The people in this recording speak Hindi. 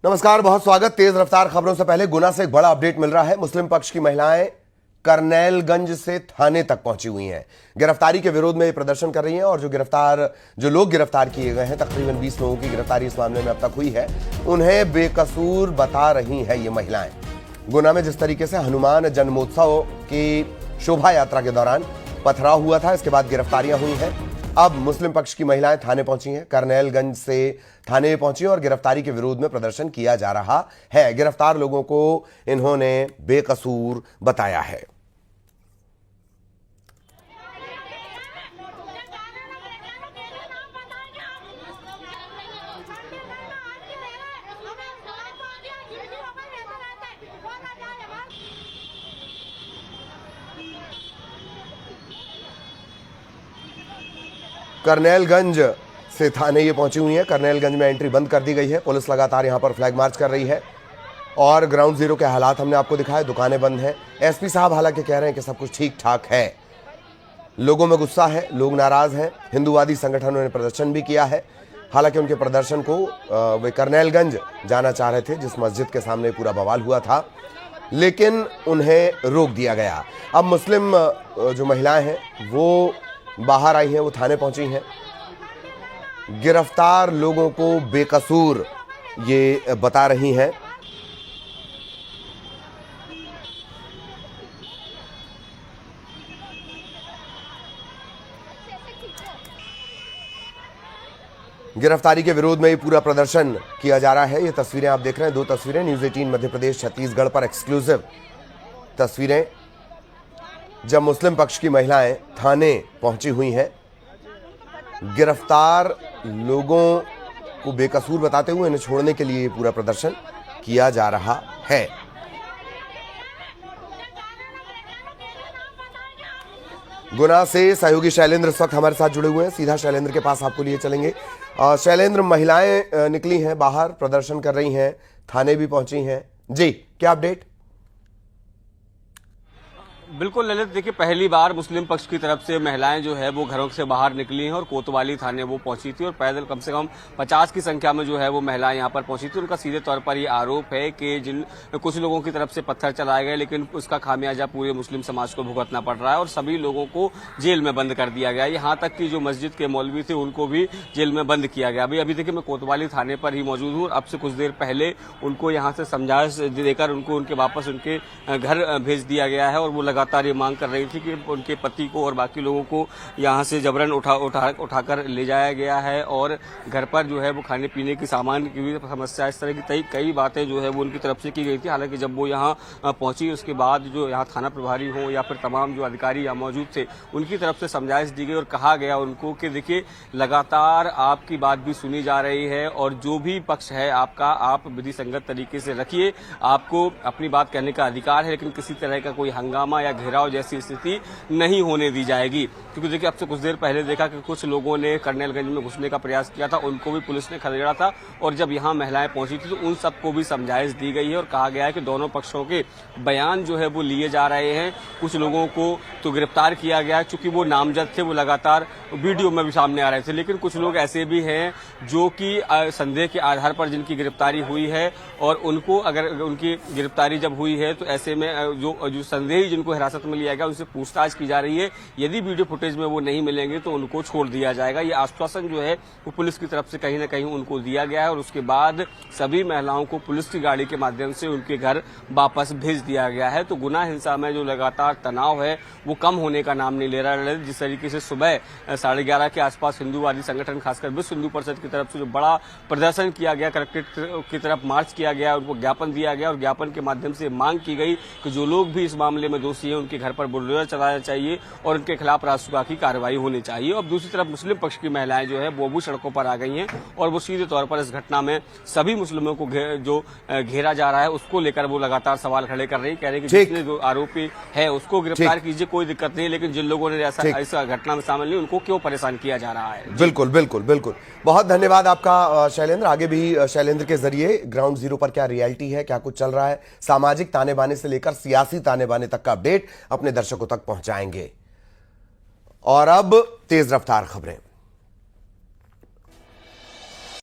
नमस्कार, बहुत स्वागत। तेज रफ्तार खबरों से पहले गुना से एक बड़ा अपडेट मिल रहा है। मुस्लिम पक्ष की महिलाएं करनैलगंज से थाने तक पहुंची हुई हैं। गिरफ्तारी के विरोध में ये प्रदर्शन कर रही हैं और जो लोग गिरफ्तार किए गए हैं, तकरीबन 20 लोगों की गिरफ्तारी इस मामले में अब तक हुई है, उन्हें बेकसूर बता रही हैं ये महिलाएं। गुना में जिस तरीके से हनुमान जन्मोत्सव की शोभा यात्रा के दौरान पथराव हुआ था, इसके बाद गिरफ्तारियां हुई हैं। अब मुस्लिम पक्ष की महिलाएं थाने पहुंची हैं, करनैलगंज से थाने पहुंची और गिरफ्तारी के विरोध में प्रदर्शन किया जा रहा है। गिरफ्तार लोगों को इन्होंने बेकसूर बताया है। करनैलगंज से थाने ये पहुंची हुई है। करनैलगंज में एंट्री बंद कर दी गई है। पुलिस लगातार यहां पर फ्लैग मार्च कर रही है और ग्राउंड जीरो के हालात हमने आपको दिखाए। दुकानें बंद हैं। एसपी साहब हालांकि कह रहे हैं कि सब कुछ ठीक ठाक है। लोगों में गुस्सा है, लोग नाराज हैं। हिंदूवादी संगठनों ने प्रदर्शन भी किया है। हालांकि उनके प्रदर्शन को वे करनैलगंज जाना चाह रहे थे, जिस मस्जिद के सामने पूरा बवाल हुआ था, लेकिन उन्हें रोक दिया गया। अब मुस्लिम जो महिलाएं हैं वो बाहर आई हैं, वो थाने पहुंची हैं। गिरफ्तार लोगों को बेकसूर ये बता रही हैं। गिरफ्तारी के विरोध में ये पूरा प्रदर्शन किया जा रहा है। ये तस्वीरें आप देख रहे हैं, 2 तस्वीरें न्यूज़ 18 मध्य प्रदेश छत्तीसगढ़ पर एक्सक्लूसिव तस्वीरें, जब मुस्लिम पक्ष की महिलाएं थाने पहुंची हुई हैं। गिरफ्तार लोगों को बेकसूर बताते हुए इन्हें छोड़ने के लिए पूरा प्रदर्शन किया जा रहा है। गुना से सहयोगी शैलेंद्र इस वक्त हमारे साथ जुड़े हुए हैं। सीधा शैलेंद्र के पास आपको लिए चलेंगे। शैलेंद्र, महिलाएं निकली हैं बाहर, प्रदर्शन कर रही हैं, थाने भी पहुंची हैं जी, क्या अपडेट? बिल्कुल ललित, देखिए पहली बार मुस्लिम पक्ष की तरफ से महिलाएं जो है वो घरों से बाहर निकली हैं और कोतवाली थाने वो पहुंची थी और पैदल कम से कम 50 की संख्या में जो है वो महिलाएं यहां पर पहुंची थी। उनका सीधे तौर पर ये आरोप है कि जिन कुछ लोगों की तरफ से पत्थर चलाए गए, लेकिन उसका खामियाजा पूरे मुस्लिम समाज को भुगतना पड़ रहा है और सभी लोगों को जेल में बंद कर दिया गया। यहाँ तक कि जो मस्जिद के मौलवी थे उनको भी जेल में बंद किया गया। अभी देखिए मैं कोतवाली थाने पर ही मौजूद हूँ। अब से कुछ देर पहले उनको यहाँ से समझाइश देकर उनको उनके वापस उनके घर भेज दिया गया है और वो लगातार ये मांग कर रही थी कि उनके पति को और बाकी लोगों को यहाँ से जबरन उठाकर ले जाया गया है और घर पर जो है वो खाने पीने की सामान की भी समस्या, इस तरह की कई बातें जो है वो उनकी तरफ से की गई थी। हालांकि जब वो यहाँ पहुंची उसके बाद जो यहाँ थाना प्रभारी हो या फिर तमाम जो अधिकारी यहाँ मौजूद थे उनकी तरफ से समझाइश दी गई और कहा गया उनको कि देखिए लगातार आपकी बात भी सुनी जा रही है और जो भी पक्ष है आपका, आप विधि संगत तरीके से रखिए, आपको अपनी बात कहने का अधिकार है, लेकिन किसी तरह का कोई हंगामा या घेराव जैसी स्थिति नहीं होने दी जाएगी। क्योंकि देखिए अब से कुछ देर पहले देखा कि कुछ लोगों ने करनैलगंज में घुसने का प्रयास किया था, उनको भी पुलिस ने खदेड़ा था और जब यहाँ महिलाएं पहुंची थी तो उन सबको भी समझाइश दी गई है और कहा गया है कि दोनों पक्षों के बयान जो है वो लिए जा रहे हैं। कुछ लोगों को तो गिरफ्तार किया गया चूंकि वो नामजद थे, वो लगातार वीडियो में भी सामने आ रहे थे, लेकिन कुछ लोग ऐसे भी हैं जो कि संदेह के आधार पर जिनकी गिरफ्तारी हुई है और उनको अगर उनकी गिरफ्तारी जब हुई है तो ऐसे में जो संदेही जिनको हिरासत में लिया गया उनसे पूछताछ की जा रही है। यदि वीडियो फुटेज में वो नहीं मिलेंगे तो उनको छोड़ दिया जाएगा। ये आश्वासन जो है वो पुलिस की तरफ से कहीं ना कहीं उनको दिया गया है और उसके बाद सभी महिलाओं को पुलिस की गाड़ी के माध्यम से उनके घर वापस भेज दिया गया है। तो गुना हिंसा में जो लगातार तनाव है वो कम होने का नाम नहीं ले रहा है। जिस तरीके से सुबह 11:30 के आसपास हिंदूवादी संगठन खासकर विश्व हिंदू परिषद की तरफ से जो बड़ा प्रदर्शन किया गया, कलेक्ट्रेट की तरफ मार्च किया गया, उनको ज्ञापन दिया गया और ज्ञापन के माध्यम से मांग की गई कि जो लोग भी इस मामले में दोषी हैं उनके घर पर बुलडोजर चलाना चाहिए और उनके खिलाफ रासुका की कार्रवाई होनी चाहिए। और दूसरी तरफ मुस्लिम पक्ष की महिलाएं जो है वो भी सड़कों पर आ गई हैं और वो सीधे तौर पर इस घटना में सभी मुस्लिमों को जो घेरा जा रहा है उसको लेकर वो लगातार सवाल खड़े कर रही है। कह रहे हैं कि जितने जो आरोपी है उसको गिरफ्तार कीजिए, कोई दिक्कत नहीं, लेकिन जिन लोगों ने ऐसा इस घटना में शामिल नहीं उनको क्यों परेशान किया जा रहा है। बिल्कुल बिल्कुल बिल्कुल, बहुत धन्यवाद आपका शैलेंद्र। आगे भी शैलेंद्र के जरिए ग्राउंड जीरो पर क्या रियलिटी है, क्या कुछ चल रहा है, सामाजिक ताने बाने से लेकर सियासी ताने बाने तक का अपडेट अपने दर्शकों तक पहुंचाएंगे। और अब तेज रफ्तार खबरें।